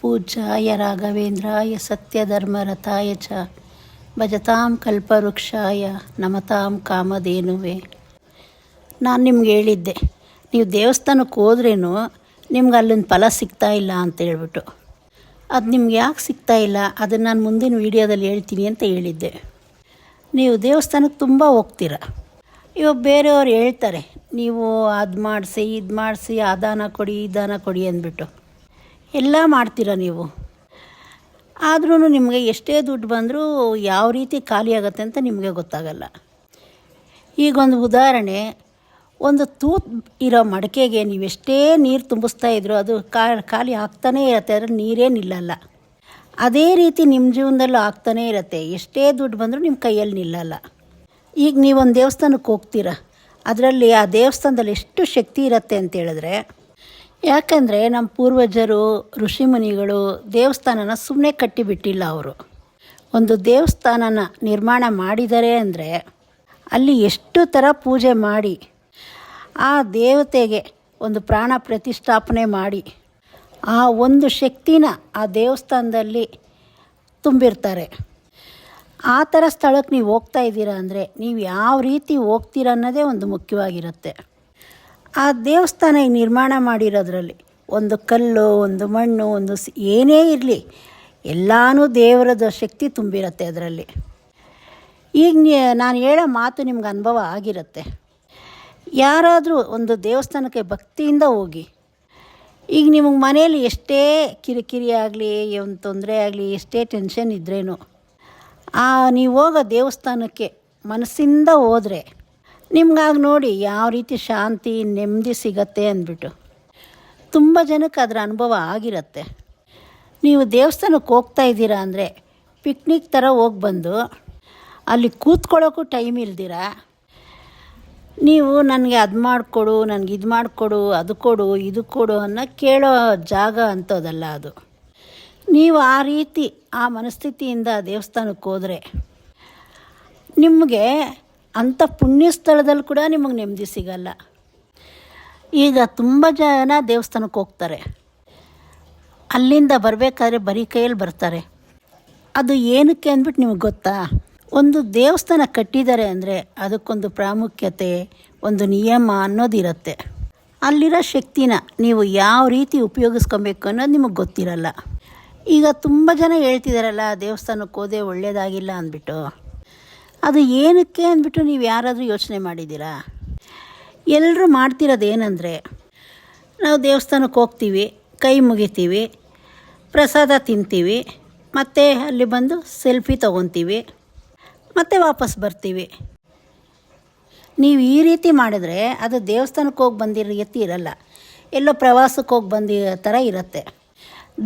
ಪೂಜ್ಯಾಯ ರಾಘವೇಂದ್ರಾಯ ಸತ್ಯಧರ್ಮರತಾಯ ಚ ಭಜತಾಂ ಕಲ್ಪವೃಕ್ಷಾಯ ನಮತಾಂ ಕಾಮಧೇನುವೆ. ನಾನು ನಿಮ್ಗೆ ಹೇಳಿದ್ದೆ, ನೀವು ದೇವಸ್ಥಾನಕ್ಕೆ ಹೋದ್ರೇನು ನಿಮ್ಗೆ ಅಲ್ಲಿನ ಫಲ ಸಿಗ್ತಾಯಿಲ್ಲ ಅಂತೇಳ್ಬಿಟ್ಟು. ಅದು ನಿಮ್ಗೆ ಯಾಕೆ ಸಿಗ್ತಾಯಿಲ್ಲ ಅದನ್ನು ನಾನು ಮುಂದಿನ ವೀಡಿಯೋದಲ್ಲಿ ಹೇಳ್ತೀನಿ ಅಂತ ಹೇಳಿದ್ದೆ. ನೀವು ದೇವಸ್ಥಾನಕ್ಕೆ ತುಂಬ ಹೋಗ್ತೀರ. ಇವಾಗ ಬೇರೆಯವ್ರು ಹೇಳ್ತಾರೆ, ನೀವು ಅದು ಮಾಡಿಸಿ ಇದು ಮಾಡಿಸಿ ಆ ದಾನ ಕೊಡಿ ಈ ದಾನ ಕೊಡಿ ಅಂದ್ಬಿಟ್ಟು ಎಲ್ಲ ಮಾಡ್ತೀರ ನೀವು. ಆದ್ರೂ ನಿಮಗೆ ಎಷ್ಟೇ ದುಡ್ಡು ಬಂದರೂ ಯಾವ ರೀತಿ ಖಾಲಿ ಆಗುತ್ತೆ ಅಂತ ನಿಮಗೆ ಗೊತ್ತಾಗಲ್ಲ. ಈಗೊಂದು ಉದಾಹರಣೆ, ಒಂದು ತೂತು ಇರೋ ಮಡಕೆಗೆ ನೀವೆಷ್ಟೇ ನೀರು ತುಂಬಿಸ್ತಾ ಇದ್ರೂ ಅದು ಖಾಲಿ ಆಗ್ತಾನೇ ಇರುತ್ತೆ, ಅದರಲ್ಲಿ ನೀರೇ ನಿಲ್ಲಲ್ಲ. ಅದೇ ರೀತಿ ನಿಮ್ಮ ಜೀವನದಲ್ಲೂ ಆಗ್ತಾನೇ ಇರುತ್ತೆ, ಎಷ್ಟೇ ದುಡ್ಡು ಬಂದರೂ ನಿಮ್ಮ ಕೈಯಲ್ಲಿ ನಿಲ್ಲಲ್ಲ. ಈಗ ನೀವೊಂದು ದೇವಸ್ಥಾನಕ್ಕೆ ಹೋಗ್ತೀರ, ಅದರಲ್ಲಿ ಆ ದೇವಸ್ಥಾನದಲ್ಲಿ ಎಷ್ಟು ಶಕ್ತಿ ಇರುತ್ತೆ ಅಂತೇಳಿದ್ರೆ, ಯಾಕಂದರೆ ನಮ್ಮ ಪೂರ್ವಜರು ಋಷಿಮುನಿಗಳು ದೇವಸ್ಥಾನನ ಸುಮ್ಮನೆ ಕಟ್ಟಿಬಿಟ್ಟಿಲ್ಲ. ಅವರು ಒಂದು ದೇವಸ್ಥಾನನ ನಿರ್ಮಾಣ ಮಾಡಿದ್ದಾರೆ ಅಂದರೆ ಅಲ್ಲಿ ಎಷ್ಟು ಥರ ಪೂಜೆ ಮಾಡಿ ಆ ದೇವತೆಗೆ ಒಂದು ಪ್ರಾಣ ಪ್ರತಿಷ್ಠಾಪನೆ ಮಾಡಿ ಆ ಒಂದು ಶಕ್ತಿನ ಆ ದೇವಸ್ಥಾನದಲ್ಲಿ ತುಂಬಿರ್ತಾರೆ. ಆ ಥರ ಸ್ಥಳಕ್ಕೆ ನೀವು ಹೋಗ್ತಾ ಇದ್ದೀರಾ ಅಂದರೆ ನೀವು ಯಾವ ರೀತಿ ಹೋಗ್ತೀರ ಅನ್ನೋದೇ ಒಂದು ಮುಖ್ಯವಾಗಿರುತ್ತೆ. ಆ ದೇವಸ್ಥಾನ ನಿರ್ಮಾಣ ಮಾಡಿರೋದ್ರಲ್ಲಿ ಒಂದು ಕಲ್ಲು, ಒಂದು ಮಣ್ಣು, ಏನೇ ಇರಲಿ ಎಲ್ಲನೂ ದೇವರದ ಶಕ್ತಿ ತುಂಬಿರುತ್ತೆ ಅದರಲ್ಲಿ. ಈಗ ನಾನು ಹೇಳೋ ಮಾತು ನಿಮ್ಗೆ ಅನುಭವ ಆಗಿರುತ್ತೆ. ಯಾರಾದರೂ ಒಂದು ದೇವಸ್ಥಾನಕ್ಕೆ ಭಕ್ತಿಯಿಂದ ಹೋಗಿ, ಈಗ ನಿಮಗೆ ಮನೇಲಿ ಎಷ್ಟೇ ಕಿರಿಕಿರಿ ಆಗಲಿ, ಒಂದು ತೊಂದರೆ ಆಗಲಿ, ಎಷ್ಟೇ ಟೆನ್ಷನ್ ಇದ್ರೇನು ನೀವು ಹೋಗೋ ದೇವಸ್ಥಾನಕ್ಕೆ ಮನಸ್ಸಿಂದ ಹೋದರೆ ನಿಮ್ಗಾಗಿ ನೋಡಿ ಯಾವ ರೀತಿ ಶಾಂತಿ ನೆಮ್ಮದಿ ಸಿಗತ್ತೆ ಅಂದ್ಬಿಟ್ಟು. ತುಂಬ ಜನಕ್ಕೆ ಅದರ ಅನುಭವ ಆಗಿರುತ್ತೆ. ನೀವು ದೇವಸ್ಥಾನಕ್ಕೆ ಹೋಗ್ತಾ ಇದ್ದೀರಾ ಅಂದರೆ ಪಿಕ್ನಿಕ್ ಥರ ಹೋಗಿ ಬಂದು ಅಲ್ಲಿ ಕೂತ್ಕೊಳ್ಳೋಕ್ಕೂ ಟೈಮ್ ಇಲ್ದಿರ ನೀವು ನನಗೆ ಅದು ಮಾಡಿಕೊಡು, ನನಗೆ ಇದು ಮಾಡಿಕೊಡು, ಅದು ಕೊಡು, ಇದು ಕೊಡು ಅನ್ನೋ ಕೇಳೋ ಜಾಗ ಅಂಥದ್ದಲ್ಲ ಅದು. ನೀವು ಆ ರೀತಿ ಆ ಮನಸ್ಥಿತಿಯಿಂದ ದೇವಸ್ಥಾನಕ್ಕೆ ಹೋದರೆ ನಿಮಗೆ ಅಂಥ ಪುಣ್ಯ ಸ್ಥಳದಲ್ಲಿ ಕೂಡ ನಿಮಗೆ ನೆಮ್ಮದಿ ಸಿಗಲ್ಲ. ಈಗ ತುಂಬ ಜನ ದೇವಸ್ಥಾನಕ್ಕೆ ಹೋಗ್ತಾರೆ, ಅಲ್ಲಿಂದ ಬರಬೇಕಾದ್ರೆ ಬರೀ ಕೈಯಲ್ಲಿ ಬರ್ತಾರೆ. ಅದು ಏನಕ್ಕೆ ಅಂದ್ಬಿಟ್ಟು ನಿಮಗೆ ಗೊತ್ತಾ? ಒಂದು ದೇವಸ್ಥಾನ ಕಟ್ಟಿದ್ದಾರೆ ಅಂದರೆ ಅದಕ್ಕೊಂದು ಪ್ರಾಮುಖ್ಯತೆ, ಒಂದು ನಿಯಮ ಅನ್ನೋದಿರುತ್ತೆ. ಅಲ್ಲಿರೋ ಶಕ್ತಿನ ನೀವು ಯಾವ ರೀತಿ ಉಪಯೋಗಿಸ್ಕೊಬೇಕು ಅನ್ನೋದು ನಿಮಗೆ ಗೊತ್ತಿರಲ್ಲ. ಈಗ ತುಂಬ ಜನ ಹೇಳ್ತಿದ್ದಾರಲ್ಲ ದೇವಸ್ಥಾನಕ್ಕೆ ಹೋದೆ ಒಳ್ಳೆಯದಾಗಿಲ್ಲ ಅಂದ್ಬಿಟ್ಟು. ಅದು ಏನಕ್ಕೆ ಅಂದ್ಬಿಟ್ಟು ನೀವು ಯಾರಾದರೂ ಯೋಚನೆ ಮಾಡಿದ್ದೀರಾ? ಎಲ್ಲರೂ ಮಾಡ್ತಿರೋದು ಏನಂದರೆ, ನಾವು ದೇವಸ್ಥಾನಕ್ಕೆ ಹೋಗ್ತೀವಿ, ಕೈ ಮುಗಿತೀವಿ, ಪ್ರಸಾದ ತಿಂತೀವಿ, ಮತ್ತು ಅಲ್ಲಿ ಬಂದು ಸೆಲ್ಫಿ ತೊಗೊತೀವಿ, ಮತ್ತು ವಾಪಸ್ ಬರ್ತೀವಿ. ನೀವು ಈ ರೀತಿ ಮಾಡಿದ್ರೆ ಅದು ದೇವಸ್ಥಾನಕ್ಕೆ ಹೋಗಿ ಬಂದಿರೋ ಎತ್ತಿ ಇರಲ್ಲ, ಎಲ್ಲೋ ಪ್ರವಾಸಕ್ಕೆ ಹೋಗಿ ಬಂದಿರೋ ಥರ ಇರುತ್ತೆ.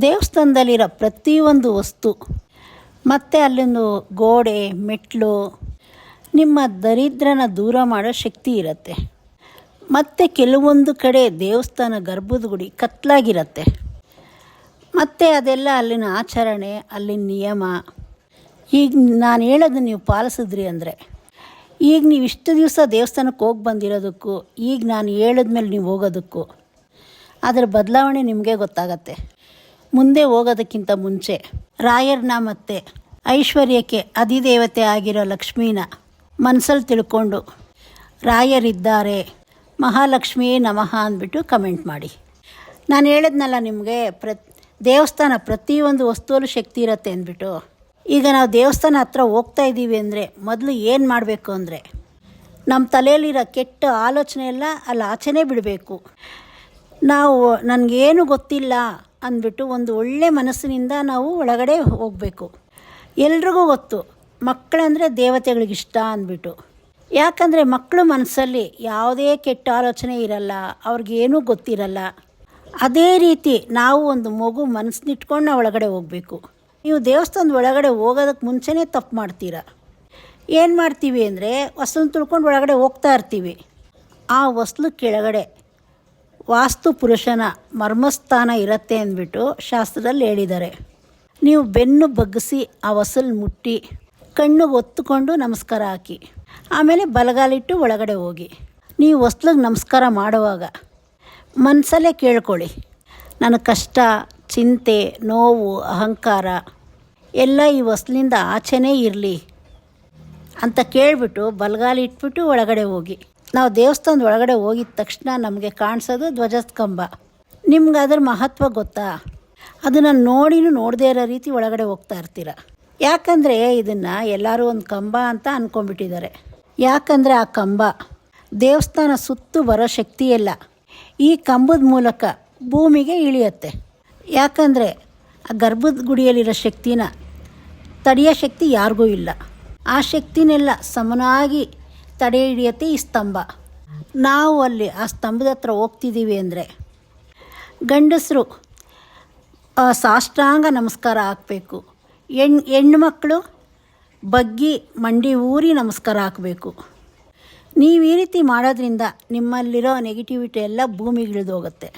ದೇವಸ್ಥಾನದಲ್ಲಿರೋ ಪ್ರತಿಯೊಂದು ವಸ್ತು ಮತ್ತು ಅಲ್ಲಿಂದು ಗೋಡೆ, ಮೆಟ್ಲು ನಿಮ್ಮ ದರಿದ್ರನ ದೂರ ಮಾಡೋ ಶಕ್ತಿ ಇರುತ್ತೆ. ಮತ್ತು ಕೆಲವೊಂದು ಕಡೆ ದೇವಸ್ಥಾನ ಗರ್ಭದ ಗುಡಿ ಕತ್ತಲಾಗಿರುತ್ತೆ. ಮತ್ತು ಅದೆಲ್ಲ ಅಲ್ಲಿನ ಆಚರಣೆ, ಅಲ್ಲಿನ ನಿಯಮ. ಈಗ ನಾನು ಹೇಳೋದನ್ನು ನೀವು ಪಾಲಿಸಿದ್ರಿ ಅಂದರೆ, ಈಗ ನೀವು ಇಷ್ಟು ದಿವಸ ದೇವಸ್ಥಾನಕ್ಕೆ ಹೋಗಿ ಬಂದಿರೋದಕ್ಕೂ ಈಗ ನಾನು ಹೇಳಿದ್ಮೇಲೆ ನೀವು ಹೋಗೋದಕ್ಕೂ ಅದರ ಬದಲಾವಣೆ ನಿಮಗೆ ಗೊತ್ತಾಗತ್ತೆ. ಮುಂದೆ ಹೋಗೋದಕ್ಕಿಂತ ಮುಂಚೆ ರಾಯರನ್ನ ಮತ್ತು ಐಶ್ವರ್ಯಕ್ಕೆ ಅಧಿದೇವತೆ ಆಗಿರೋ ಲಕ್ಷ್ಮೀನ ಮನಸ್ಸಲ್ಲಿ ತಿಳ್ಕೊಂಡು ರಾಯರಿದ್ದಾರೆ, ಮಹಾಲಕ್ಷ್ಮಿಯೇ ನಮಃ ಅಂದ್ಬಿಟ್ಟು ಕಮೆಂಟ್ ಮಾಡಿ. ನಾನು ಹೇಳಿದ್ನಲ್ಲ ನಿಮಗೆ, ದೇವಸ್ಥಾನ ಪ್ರತಿಯೊಂದು ವಸ್ತುವಲ್ಲೂ ಶಕ್ತಿ ಇರುತ್ತೆ ಅಂದ್ಬಿಟ್ಟು. ಈಗ ನಾವು ದೇವಸ್ಥಾನ ಹತ್ರ ಹೋಗ್ತಾ ಇದ್ದೀವಿ ಅಂದರೆ ಮೊದಲು ಏನು ಮಾಡಬೇಕು ಅಂದರೆ, ನಮ್ಮ ತಲೆಯಲ್ಲಿರೋ ಕೆಟ್ಟ ಆಲೋಚನೆ ಎಲ್ಲ ಅಲ್ಲಿ ಆಚೆನೇ ಬಿಡಬೇಕು. ನಾವು ನನಗೇನು ಗೊತ್ತಿಲ್ಲ ಅಂದ್ಬಿಟ್ಟು ಒಂದು ಒಳ್ಳೆ ಮನಸ್ಸಿನಿಂದ ನಾವು ಒಳಗಡೆ ಹೋಗಬೇಕು. ಎಲ್ರಿಗೂ ಗೊತ್ತು ಮಕ್ಕಳಂದರೆ ದೇವತೆಗಳಿಗಿಷ್ಟ ಅಂದ್ಬಿಟ್ಟು. ಯಾಕಂದರೆ ಮಕ್ಕಳು ಮನಸ್ಸಲ್ಲಿ ಯಾವುದೇ ಕೆಟ್ಟ ಆಲೋಚನೆ ಇರಲ್ಲ, ಅವ್ರಿಗೇನೂ ಗೊತ್ತಿರಲ್ಲ. ಅದೇ ರೀತಿ ನಾವು ಒಂದು ಮಗು ಮನಸ್ಸನ್ನಿಟ್ಕೊಂಡು ನಾವು ಒಳಗಡೆ ಹೋಗಬೇಕು. ನೀವು ದೇವಸ್ಥಾನದ ಒಳಗಡೆ ಹೋಗೋದಕ್ಕೆ ಮುಂಚೆನೇ ತಪ್ಪು ಮಾಡ್ತೀರ. ಏನು ಮಾಡ್ತೀವಿ ಅಂದರೆ ಹೊಸನ್ನು ತುಳ್ಕೊಂಡು ಒಳಗಡೆ ಹೋಗ್ತಾ ಇರ್ತೀವಿ. ಆ ಹೊಸ್ಲು ಕೆಳಗಡೆ ವಾಸ್ತು ಪುರುಷನ ಮರ್ಮಸ್ಥಾನ ಇರುತ್ತೆ ಅಂದ್ಬಿಟ್ಟು ಶಾಸ್ತ್ರದಲ್ಲಿ ಹೇಳಿದ್ದಾರೆ. ನೀವು ಬೆನ್ನು ಬಗ್ಗಿಸಿ ಆ ಹೊಸಲು ಮುಟ್ಟಿ ಕಣ್ಣಿಗೆ ಒತ್ತುಕೊಂಡು ನಮಸ್ಕಾರ ಹಾಕಿ, ಆಮೇಲೆ ಬಲಗಾಲಿಟ್ಟು ಒಳಗಡೆ ಹೋಗಿ. ನೀವು ಹೊಸ್ಲಿಗೆ ನಮಸ್ಕಾರ ಮಾಡುವಾಗ ಮನಸಲ್ಲೇ ಕೇಳ್ಕೊಳ್ಳಿ, ನನ್ನ ಕಷ್ಟ ಚಿಂತೆ, ನೋವು, ಅಹಂಕಾರ ಎಲ್ಲ ಈ ಹೊಸ್ಲಿಂದ ಆಚೆನೇ ಇರಲಿ ಅಂತ ಕೇಳಿಬಿಟ್ಟು ಬಲಗಾಲು ಇಟ್ಬಿಟ್ಟು ಒಳಗಡೆ ಹೋಗಿ. ನಾವು ದೇವಸ್ಥಾನದ ಒಳಗಡೆ ಹೋಗಿದ ತಕ್ಷಣ ನಮಗೆ ಕಾಣಿಸೋದು ಧ್ವಜಸ್ತಂಭ. ನಿಮ್ಗೆ ಅದರ ಮಹತ್ವ ಗೊತ್ತಾ? ಅದನ್ನು ನೋಡದೇ ಇರೋ ರೀತಿ ಒಳಗಡೆ ಹೋಗ್ತಾ ಇರ್ತೀರ. ಯಾಕಂದರೆ ಇದನ್ನು ಎಲ್ಲರೂ ಒಂದು ಕಂಬ ಅಂತ ಅಂದ್ಕೊಂಡ್ಬಿಟ್ಟಿದ್ದಾರೆ. ಯಾಕಂದರೆ ಆ ಕಂಬ ದೇವಸ್ಥಾನ ಸುತ್ತು ಬರೋ ಶಕ್ತಿ ಇಲ್ಲ, ಈ ಕಂಬದ ಮೂಲಕ ಭೂಮಿಗೆ ಇಳಿಯುತ್ತೆ. ಯಾಕಂದರೆ ಆ ಗರ್ಭದ ಗುಡಿಯಲ್ಲಿರೋ ಶಕ್ತಿನ ತಡೆಯೋ ಶಕ್ತಿ ಯಾರಿಗೂ ಇಲ್ಲ. ಆ ಶಕ್ತಿನೆಲ್ಲ ಸಮನಾಗಿ ತಡೆ ಹಿಡಿಯುತ್ತೆ ಈ ಸ್ತಂಭ. ನಾವು ಅಲ್ಲಿ ಆ ಸ್ತಂಭದ ಹತ್ರ ಹೋಗ್ತಿದ್ದೀವಿ ಅಂದರೆ ಗಂಡಸರು ಸಾಷ್ಟಾಂಗ ನಮಸ್ಕಾರ ಹಾಕಬೇಕು. ಹೆಣ್ಣು ಮಕ್ಕಳು ಬಗ್ಗಿ ಮಂಡಿ ಊರಿ ನಮಸ್ಕಾರ ಹಾಕಬೇಕು. ನೀವು ಈ ರೀತಿ ಮಾಡೋದ್ರಿಂದ ನಿಮ್ಮಲ್ಲಿರೋ ನೆಗೆಟಿವಿಟಿ ಎಲ್ಲ ಭೂಮಿಗಿಳಿದೋಗುತ್ತೆ.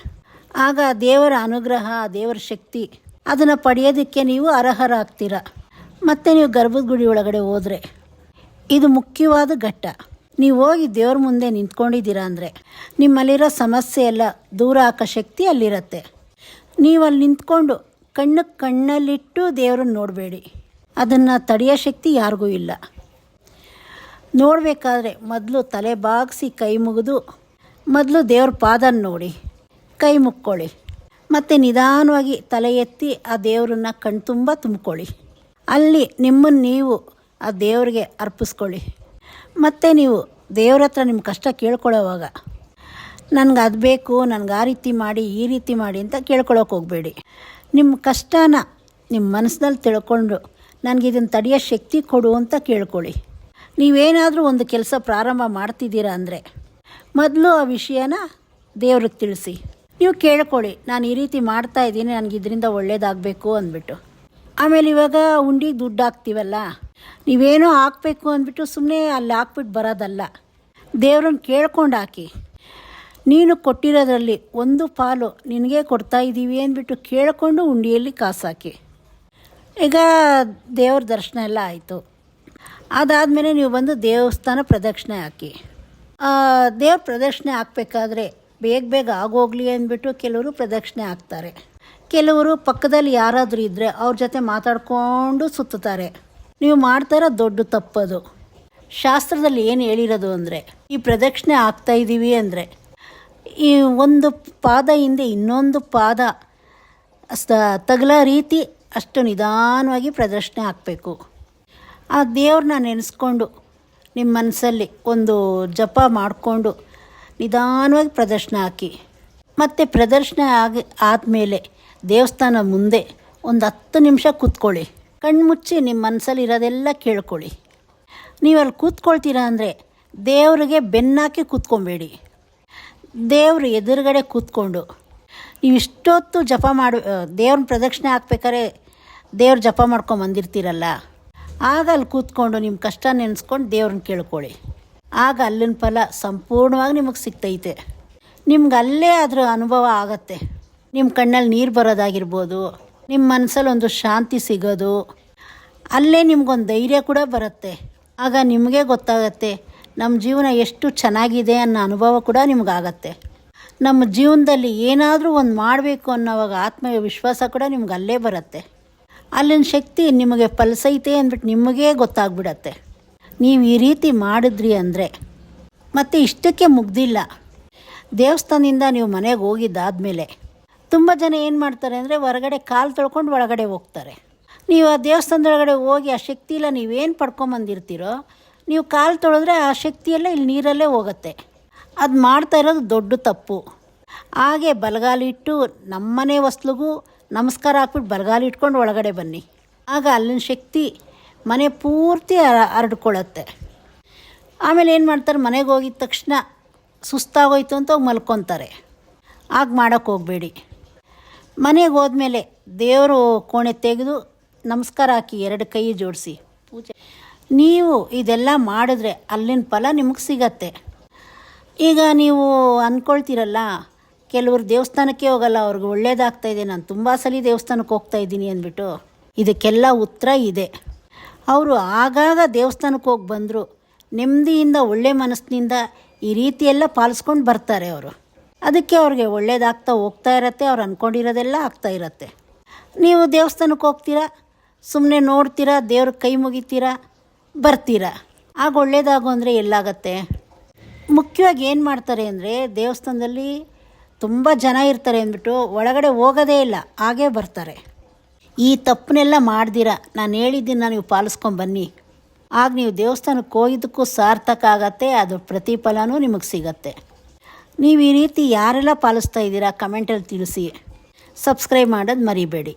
ಆಗ ದೇವರ ಅನುಗ್ರಹ, ದೇವರ ಶಕ್ತಿ ಅದನ್ನು ಪಡೆಯೋದಕ್ಕೆ ನೀವು ಅರ್ಹರಾಗ್ತೀರ. ಮತ್ತು ನೀವು ಗರ್ಭದ ಗುಡಿ ಒಳಗಡೆ ಹೋದರೆ ಇದು ಮುಖ್ಯವಾದ ಘಟ್ಟ. ನೀವು ಹೋಗಿ ದೇವ್ರ ಮುಂದೆ ನಿಂತ್ಕೊಂಡಿದ್ದೀರಾ ಅಂದರೆ ನಿಮ್ಮಲ್ಲಿರೋ ಸಮಸ್ಯೆ ಎಲ್ಲ ದೂರ ಹಾಕೋ ಶಕ್ತಿ ಅಲ್ಲಿರುತ್ತೆ. ನೀವು ಅಲ್ಲಿ ನಿಂತ್ಕೊಂಡು ಕಣ್ಣಲ್ಲಿಟ್ಟು ದೇವ್ರನ್ನ ನೋಡಬೇಡಿ, ಅದನ್ನು ತಡೆಯೋ ಶಕ್ತಿ ಯಾರಿಗೂ ಇಲ್ಲ. ನೋಡಬೇಕಾದ್ರೆ ಮೊದಲು ತಲೆ ಬಾಗಿಸಿ ಕೈ ಮುಗಿದು ಮೊದಲು ದೇವ್ರ ಪಾದನ ನೋಡಿ ಕೈ ಮುಕ್ಕೊಳ್ಳಿ. ಮತ್ತು ನಿಧಾನವಾಗಿ ತಲೆ ಎತ್ತಿ ಆ ದೇವರನ್ನ ಕಣ್ತುಂಬ ತುಂಬ್ಕೊಳ್ಳಿ. ಅಲ್ಲಿ ನಿಮ್ಮನ್ನು ನೀವು ಆ ದೇವ್ರಿಗೆ ಅರ್ಪಿಸ್ಕೊಳ್ಳಿ. ಮತ್ತು ನೀವು ದೇವ್ರ ಹತ್ರ ನಿಮ್ಮ ಕಷ್ಟ ಕೇಳ್ಕೊಳ್ಳೋವಾಗ ನನಗೆ ಅದು ಬೇಕು, ನನಗೆ ಆ ರೀತಿ ಮಾಡಿ ಈ ರೀತಿ ಮಾಡಿ ಅಂತ ಕೇಳ್ಕೊಳ್ಳೋಕೆ ಹೋಗಬೇಡಿ. ನಿಮ್ಮ ಕಷ್ಟನ ನಿಮ್ಮ ಮನಸ್ಸಿನಲ್ಲಿ ತಿಳ್ಕೊಂಡು ನನಗೆ ಇದನ್ನು ತಡೆಯೋ ಶಕ್ತಿ ಕೊಡು ಅಂತ ಕೇಳ್ಕೊಳ್ಳಿ. ನೀವೇನಾದರೂ ಒಂದು ಕೆಲಸ ಪ್ರಾರಂಭ ಮಾಡ್ತಿದ್ದೀರಾ ಅಂದರೆ ಮೊದಲು ಆ ವಿಷಯನ ದೇವ್ರಿಗೆ ತಿಳಿಸಿ. ನೀವು ಕೇಳ್ಕೊಳ್ಳಿ, ನಾನು ಈ ರೀತಿ ಮಾಡ್ತಾಯಿದ್ದೀನಿ, ನನಗೆ ಇದರಿಂದ ಒಳ್ಳೇದಾಗಬೇಕು ಅಂದ್ಬಿಟ್ಟು. ಆಮೇಲೆ ಇವಾಗ ಉಂಡಿಗೆ ದುಡ್ಡು ಹಾಕ್ತೀವಲ್ಲ, ನೀವೇನೋ ಹಾಕಬೇಕು ಅಂದ್ಬಿಟ್ಟು ಸುಮ್ಮನೆ ಅಲ್ಲಿ ಹಾಕ್ಬಿಟ್ಟು ಬರೋದಲ್ಲ, ದೇವ್ರನ್ನ ಕೇಳ್ಕೊಂಡು ಹಾಕಿ. ನೀನು ಕೊಟ್ಟಿರೋದ್ರಲ್ಲಿ ಒಂದು ಪಾಲು ನಿನಗೆ ಕೊಡ್ತಾಯಿದ್ದೀವಿ ಅಂದ್ಬಿಟ್ಟು ಕೇಳಿಕೊಂಡು ಉಂಡಿಯಲ್ಲಿ ಕಾಸು ಹಾಕಿ. ಈಗ ದೇವ್ರ ದರ್ಶನ ಎಲ್ಲ ಆಯಿತು. ಅದಾದಮೇಲೆ ನೀವು ಬಂದು ದೇವಸ್ಥಾನ ಪ್ರದಕ್ಷಿಣೆ ಹಾಕಿ. ದೇವ್ರ ಪ್ರದಕ್ಷಿಣೆ ಹಾಕಬೇಕಾದ್ರೆ ಬೇಗ ಆಗೋಗಲಿ ಅಂದ್ಬಿಟ್ಟು ಕೆಲವರು ಪ್ರದಕ್ಷಿಣೆ ಹಾಕ್ತಾರೆ. ಕೆಲವರು ಪಕ್ಕದಲ್ಲಿ ಯಾರಾದರೂ ಇದ್ದರೆ ಅವ್ರ ಜೊತೆ ಮಾತಾಡಿಕೊಂಡು ಸುತ್ತುತ್ತಾರೆ. ನೀವು ಮಾಡ್ತಾರೋ ದೊಡ್ಡ ತಪ್ಪದು. ಶಾಸ್ತ್ರದಲ್ಲಿ ಏನು ಹೇಳಿರೋದು ಅಂದರೆ, ಈ ಪ್ರದಕ್ಷಿಣೆ ಹಾಕ್ತಾಯಿದ್ದೀವಿ ಅಂದರೆ ಈ ಒಂದು ಪಾದ ಹಿಂದೆ ಇನ್ನೊಂದು ಪಾದ ತಗಲೋ ರೀತಿ ಅಷ್ಟು ನಿಧಾನವಾಗಿ ಪ್ರದಕ್ಷಿಣೆ ಹಾಕಬೇಕು. ಆ ದೇವ್ರನ್ನ ನೆನೆಸ್ಕೊಂಡು ನಿಮ್ಮ ಮನಸ್ಸಲ್ಲಿ ಒಂದು ಜಪ ಮಾಡಿಕೊಂಡು ನಿಧಾನವಾಗಿ ಪ್ರದಕ್ಷಿಣೆ ಹಾಕಿ. ಮತ್ತು ಪ್ರದಕ್ಷಿಣೆ ಆದಮೇಲೆ ದೇವಸ್ಥಾನ ಮುಂದೆ ಒಂದು 10 ನಿಮಿಷ ಕೂತ್ಕೊಳ್ಳಿ. ಕಣ್ಮುಚ್ಚಿ ನಿಮ್ಮ ಮನಸ್ಸಲ್ಲಿ ಇರೋದೆಲ್ಲ ಕೇಳ್ಕೊಳ್ಳಿ. ನೀವು ಅಲ್ಲಿ ಕೂತ್ಕೊಳ್ತೀರಾ ಅಂದರೆ ದೇವರಿಗೆ ಬೆನ್ನಾಕಿ ಕೂತ್ಕೊಬೇಡಿ. ದೇವ್ರ ಎದುರುಗಡೆ ಕೂತ್ಕೊಂಡು ನೀವು ಇಷ್ಟೊತ್ತು ಜಪ ದೇವ್ರನ್ನ ಪ್ರದಕ್ಷಿಣೆ ಹಾಕ್ಬೇಕಾದ್ರೆ ದೇವ್ರ ಜಪ ಮಾಡ್ಕೊಂಬಂದಿರ್ತೀರಲ್ಲ, ಆಗ ಅಲ್ಲಿ ಕೂತ್ಕೊಂಡು ನಿಮ್ಮ ಕಷ್ಟ ನೆನೆಸ್ಕೊಂಡು ದೇವ್ರನ್ನ ಕೇಳ್ಕೊಳ್ಳಿ. ಆಗ ಅಲ್ಲಿನ ಫಲ ಸಂಪೂರ್ಣವಾಗಿ ನಿಮಗೆ ಸಿಗ್ತೈತೆ. ನಿಮ್ಗೆ ಅಲ್ಲೇ ಅದರ ಅನುಭವ ಆಗತ್ತೆ. ನಿಮ್ಮ ಕಣ್ಣಲ್ಲಿ ನೀರು ಬರೋದಾಗಿರ್ಬೋದು, ನಿಮ್ಮ ಮನಸ್ಸಲ್ಲಿ ಒಂದು ಶಾಂತಿ ಸಿಗೋದು, ಅಲ್ಲೇ ನಿಮ್ಗೊಂದು ಧೈರ್ಯ ಕೂಡ ಬರುತ್ತೆ. ಆಗ ನಿಮಗೆ ಗೊತ್ತಾಗತ್ತೆ ನಮ್ಮ ಜೀವನ ಎಷ್ಟು ಚೆನ್ನಾಗಿದೆ ಅನ್ನೋ ಅನುಭವ ಕೂಡ ನಿಮಗಾಗತ್ತೆ. ನಮ್ಮ ಜೀವನದಲ್ಲಿ ಏನಾದರೂ ಒಂದು ಮಾಡಬೇಕು ಅನ್ನೋವಾಗ ಆತ್ಮವಿಶ್ವಾಸ ಕೂಡ ನಿಮ್ಗೆ ಅಲ್ಲೇ ಬರುತ್ತೆ. ಅಲ್ಲಿನ ಶಕ್ತಿ ನಿಮಗೆ ಫಲಿಸೈತೆ ಅಂದ್ಬಿಟ್ಟು ನಿಮಗೇ ಗೊತ್ತಾಗ್ಬಿಡತ್ತೆ. ನೀವು ಈ ರೀತಿ ಮಾಡಿದ್ರಿ ಅಂದರೆ ಮತ್ತು ಇಷ್ಟಕ್ಕೆ ಮುಗ್ದಿಲ್ಲ. ದೇವಸ್ಥಾನದಿಂದ ನೀವು ಮನೆಗೆ ಹೋಗಿದ್ದಾದಮೇಲೆ ತುಂಬ ಜನ ಏನು ಮಾಡ್ತಾರೆ ಅಂದರೆ ಹೊರಗಡೆ ಕಾಲು ತೊಳ್ಕೊಂಡು ಒಳಗಡೆ ಹೋಗ್ತಾರೆ. ನೀವು ಆ ದೇವಸ್ಥಾನದೊಳಗಡೆ ಹೋಗಿ ಆ ಶಕ್ತಿಯೆಲ್ಲ ನೀವೇನು ಪಡ್ಕೊಂಬಂದಿರ್ತೀರೋ ನೀವು ಕಾಲು ತೊಳೆದ್ರೆ ಆ ಶಕ್ತಿಯೆಲ್ಲ ಇಲ್ಲಿ ನೀರಲ್ಲೇ ಹೋಗುತ್ತೆ. ಅದು ಮಾಡ್ತಾ ಇರೋದು ದೊಡ್ಡ ತಪ್ಪು. ಹಾಗೆ ಬಲಗಾಲಿಟ್ಟು ನಮ್ಮನೆ ಹೊಸ್ಲಿಗೂ ನಮಸ್ಕಾರ ಹಾಕ್ಬಿಟ್ಟು ಬಲಗಾಲಿಟ್ಕೊಂಡು ಒಳಗಡೆ ಬನ್ನಿ. ಆಗ ಅಲ್ಲಿನ ಶಕ್ತಿ ಮನೆ ಪೂರ್ತಿ ಹರಡ್ಕೊಳ್ಳುತ್ತೆ. ಆಮೇಲೆ ಏನು ಮಾಡ್ತಾರೆ, ಮನೆಗೆ ಹೋಗಿದ ತಕ್ಷಣ ಸುಸ್ತಾಗೋಯ್ತು ಅಂತ ಹೋಗಿ ಮಲ್ಕೊತಾರೆ. ಆಗ ಮಾಡೋಕ್ಕೆ ಹೋಗಬೇಡಿ. ಮನೆಗೆ ಹೋದ್ಮೇಲೆ ದೇವರು ಕೋಣೆ ತೆಗೆದು ನಮಸ್ಕಾರ ಹಾಕಿ 2 ಕೈ ಜೋಡಿಸಿ ಪೂಜೆ. ನೀವು ಇದೆಲ್ಲ ಮಾಡಿದ್ರೆ ಅಲ್ಲಿನ ಫಲ ನಿಮಗೆ ಸಿಗತ್ತೆ. ಈಗ ನೀವು ಅಂದ್ಕೊಳ್ತೀರಲ್ಲ, ಕೆಲವರು ದೇವಸ್ಥಾನಕ್ಕೆ ಹೋಗಲ್ಲ, ಅವ್ರಿಗೆ ಒಳ್ಳೇದಾಗ್ತಾಯಿದೆ, ನಾನು ತುಂಬ ಸಲ ದೇವಸ್ಥಾನಕ್ಕೆ ಹೋಗ್ತಾಯಿದ್ದೀನಿ ಅಂದ್ಬಿಟ್ಟು. ಇದಕ್ಕೆಲ್ಲ ಉತ್ತರ ಇದೆ. ಅವರು ಆಗಾಗ ದೇವಸ್ಥಾನಕ್ಕೆ ಹೋಗಿ ಬಂದರು ನೆಮ್ಮದಿಯಿಂದ ಒಳ್ಳೆ ಮನಸ್ಸಿನಿಂದ ಈ ರೀತಿಯೆಲ್ಲ ಪಾಲಿಸ್ಕೊಂಡು ಬರ್ತಾರೆ ಅವರು. ಅದಕ್ಕೆ ಅವ್ರಿಗೆ ಒಳ್ಳೇದಾಗ್ತಾ ಹೋಗ್ತಾ ಇರತ್ತೆ, ಅವ್ರು ಅಂದ್ಕೊಂಡಿರೋದೆಲ್ಲ ಆಗ್ತಾ ಇರತ್ತೆ. ನೀವು ದೇವಸ್ಥಾನಕ್ಕೆ ಹೋಗ್ತೀರಾ, ಸುಮ್ಮನೆ ನೋಡ್ತೀರಾ, ದೇವ್ರ ಕೈ ಮುಗಿತೀರಾ, ಬರ್ತೀರಾ. ಆಗ ಒಳ್ಳೇದಾಗು ಅಂದರೆ ಎಲ್ಲಾಗತ್ತೆ? ಮುಖ್ಯವಾಗಿ ಏನು ಮಾಡ್ತಾರೆ ಅಂದರೆ, ದೇವಸ್ಥಾನದಲ್ಲಿ ತುಂಬ ಜನ ಇರ್ತಾರೆ ಅಂದ್ಬಿಟ್ಟು ಒಳಗಡೆ ಹೋಗೋದೇ ಇಲ್ಲ, ಹಾಗೇ ಬರ್ತಾರೆ. ಈ ತಪ್ಪನ್ನೆಲ್ಲ ಮಾಡ್ದಿರ ನಾನು ಹೇಳಿದ್ದನ್ನು ನೀವು ಪಾಲಿಸ್ಕೊಂಬನ್ನಿ. ಆಗ ನೀವು ದೇವಸ್ಥಾನಕ್ಕೆ ಹೋಗಿದ್ದಕ್ಕೂ ಸಾರ್ಥಕ ಆಗತ್ತೆ, ಅದು ಪ್ರತಿಫಲನೂ ನಿಮಗೆ ಸಿಗತ್ತೆ. ನೀವು ಈ ರೀತಿ ಯಾರೆಲ್ಲ ಪಾಲಿಸ್ತಾ ಇದ್ದೀರಾ ಕಮೆಂಟಲ್ಲಿ ತಿಳಿಸಿ. ಸಬ್ಸ್ಕ್ರೈಬ್ ಮಾಡೋದು ಮರಿಬೇಡಿ.